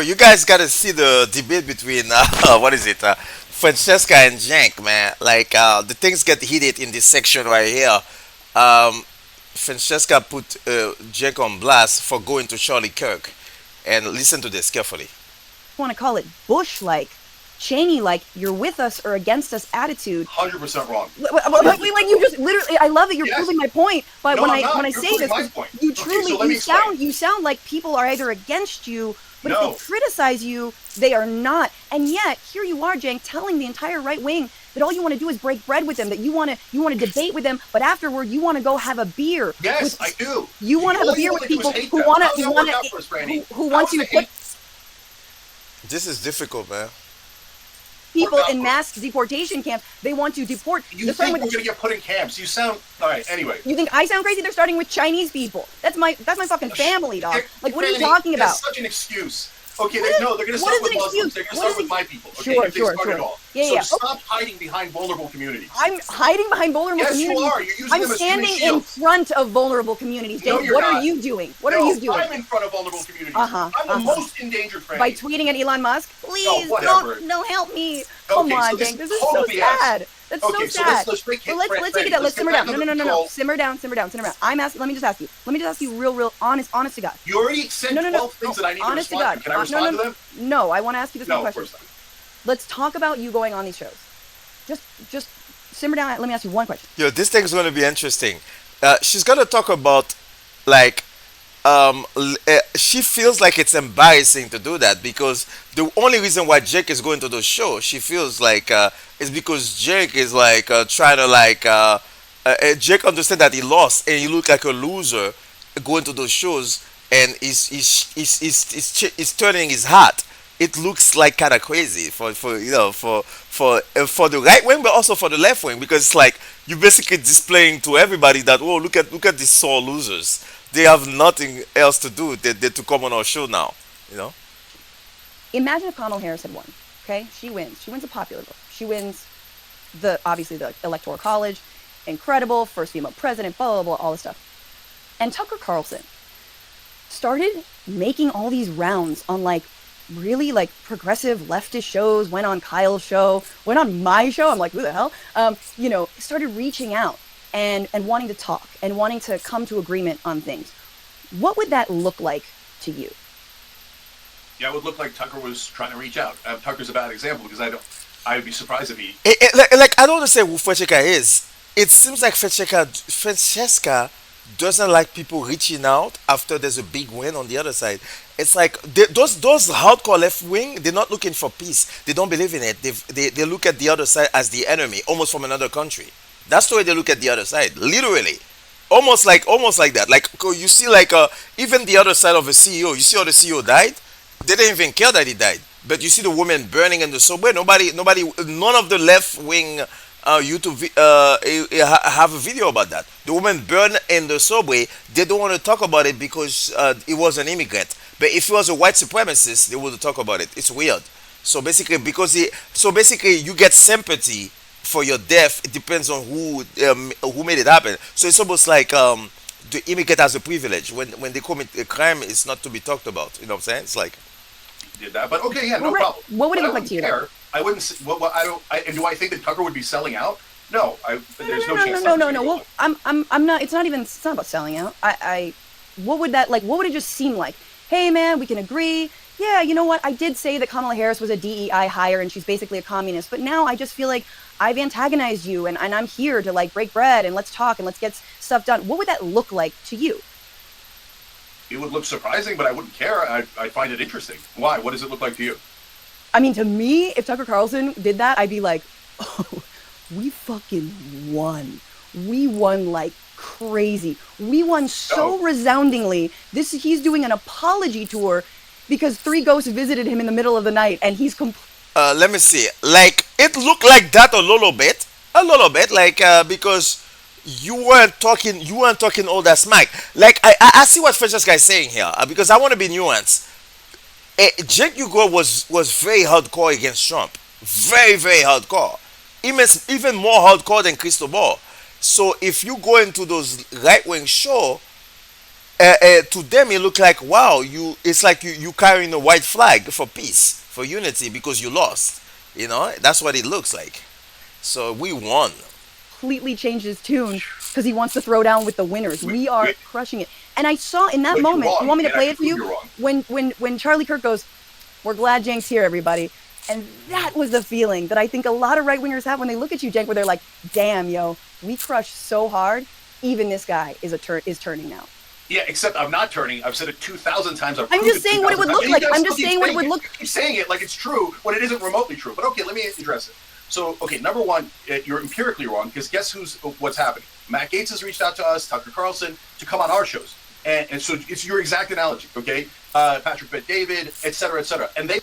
You guys got to see the debate between what is it, Francesca and Cenk, man. Like the things get heated in this section right here. Um, Francesca put Cenk on blast for going to Charlie Kirk, and listen to this carefully. Want to call it Bush like, Cheney like, you're with us or against us attitude. 100% wrong. Like you just literally, I love that you're Yes. proving my point. But No, when I'm I not. when I You're say proving this, my 'cause point. you Okay, truly so let me explain. you sound like people are either against you, but if they No. criticize you, they are not. And yet here you are, Jank, telling the entire right wing that all you want to do is break bread with them, that you want to debate with them, but afterward you want to go have a beer Yes, with I do. you want to have a All you beer want with to do is people hate who them. want How's to that work out for us, Brandy? who How's want you the to put hate This is difficult, man. work people out in for us? mass deportation camps. They want to deport. You They're starting think we're with. going to get put in camps. You sound... All right, anyway. You think I sound crazy? They're starting with Chinese people. That's my fucking family, dog. Like, what are you Brandy, talking about? That's such an excuse. Okay, What is, no, they're going to what start is with an Muslims. excuse? They're going to What start is with an, my people. Okay, sure, if they sure, start at sure. all. Yeah, So yeah. Okay. stop hiding behind vulnerable communities. I'm hiding behind vulnerable Yes, you communities. are. You're using I'm them as human standing in shields. front of vulnerable communities. No, Jake, you're what are not. you doing? What are No, you doing? I'm in front of vulnerable communities. Uh-huh, I'm the uh-huh. most endangered, By Franny. tweeting at Elon Musk? No, Please whatever. don't help me. Come Okay, on, so this Jake. is This is total so BS. sad. That's so Okay, so sad. let's make But it let's take it down. Let's Let's get simmer back down. No, under no, no, no, no. control. Simmer down, simmer down, simmer down. I'm asking. Let me just ask you. Let me just ask you real honest to God. You already sent No, no, no, 12 no. things that I need to Honest to respond God. to. Can I No, respond no, to no. them? No, I want to ask you this one No, of question. course not. Let's talk about you going on these shows. Just simmer down. Let me ask you one question. Yo, this thing is going to be interesting. She's going to talk about like she feels like it's embarrassing to do that because the only reason why Jake is going to the show, she feels like is because Jake is like trying to like Jake understand that he lost and he look like a loser going to those shows and he's turning his hat. It looks like kind of crazy for you know for the right wing but also for the left wing because it's like you're basically displaying to everybody that oh look at these sore losers, they have nothing else to do than to come on our show now, you know. Imagine if Kamala Harris had won. Okay, she wins. She wins a popular vote. She wins the obviously the electoral college. Incredible, first female president. Blah blah blah, all this stuff. And Tucker Carlson started making all these rounds on like really like progressive leftist shows, went on Kyle's show, went on my show. I'm like, who the hell? Started reaching out and wanting to talk and wanting to come to agreement on things. What would that look like to you? Yeah, it would look like Tucker was trying to reach out. Tucker's a bad example because I would be surprised if he. Like I don't understand who Francesca is. It seems like Francesca doesn't like people reaching out after there's a big win on the other side. It's like those hardcore left wing, they're not looking for peace. They don't believe in it. They look at the other side as the enemy, almost from another country. That's the way they look at the other side, literally. Almost like that. Like you see, like even the other side of a CEO. You see how the CEO died. They didn't even care that he died. But you see the woman burning in the subway. Nobody, none of the left wing have a video about that. The woman burned in the subway. They don't want to talk about it because it was an immigrant. But if it was a white supremacist, they would talk about it. It's weird. So basically, you get sympathy for your death. It depends on who made it happen. So it's almost like the immigrant has a privilege. When they commit a crime, it's not to be talked about. You know what I'm saying? It's like Did that, but okay, yeah, What no would it, problem. what would it But I look like wouldn't to you? Though? care. I wouldn't. I don't. And do I think that Tucker would be selling out? No, No, there's no, no no, chance. no, no, Tucker's no, gonna no. go Well, I'm not. It's not even. It's not about selling out. What would that like? What would it just seem like? Hey, man, we can agree. Yeah, you know what? I did say that Kamala Harris was a DEI hire and she's basically a communist, but now I just feel like I've antagonized you and I'm here to like break bread and let's talk and let's get stuff done. What would that look like to you? It would look surprising, but I wouldn't care. I find it interesting. Why? What does it look like to you? I mean, to me, if Tucker Carlson did that, I'd be like, oh, we fucking won. We won like crazy. We won so No, resoundingly. He's doing an apology tour because three ghosts visited him in the middle of the night, and he's let me see. Like it looked like that a little bit. Like because you weren't talking all that smack. Like I see what Francesca is saying here because I want to be nuanced. Jake Hugo was very hardcore against Trump, very hardcore, even more hardcore than Cristobal. So if you go into those right wing show, to them it looked like, wow, you, it's like you carrying a white flag for peace, for unity, because you lost. That's what it looks like. So we won. Completely changed his tune because he wants to throw down with the winners. We are crushing it. And I saw in that But you're moment, wrong. you want me to And play I it for prove you? you're wrong. When Charlie Kirk goes, "We're glad Cenk's here, everybody." And that was the feeling that I think a lot of right wingers have when they look at you, Cenk, where they're like, "Damn, yo, we crushed so hard. Even this guy is turning now." Yeah, except I'm not turning. I've said it 2,000 times. I'm just saying what it would look like. I'm just saying what it would look. You keep saying it like it's true when it isn't remotely true. But okay, let me address it. So, okay, number one, you're empirically wrong because guess what's happening? Matt Gaetz has reached out to us, Tucker Carlson, to come on our shows. And so it's your exact analogy, okay? Patrick Bet David, et cetera, and they